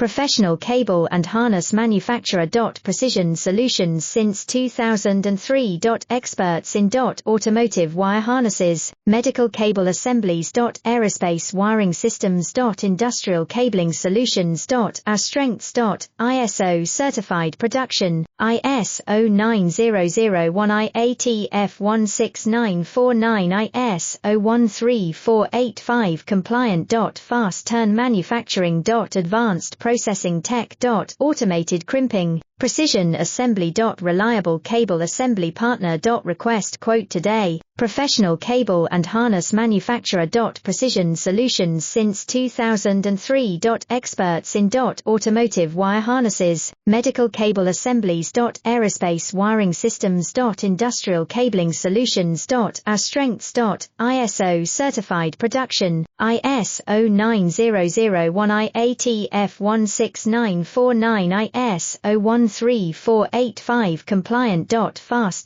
professional cable and harness manufacturer. Precision Solutions since 2003. Experts in automotive wire harnesses, medical cable assemblies. Aerospace wiring systems. Industrial cabling solutions. Our strengths. ISO certified production, ISO 9001 IATF16949 ISO 13485 compliant. Fast turn manufacturing. Advanced processing tech. Automated crimping, precision assembly. Reliable cable assembly partner. Request quote today. Professional cable and harness manufacturer. Precision Solutions since 2003. Experts in automotive wire harnesses, medical cable assemblies. Aerospace wiring systems. Industrial cabling solutions. Our strengths. ISO certified production, ISO 9001 IATF16949 ISO 13485 compliant. Fast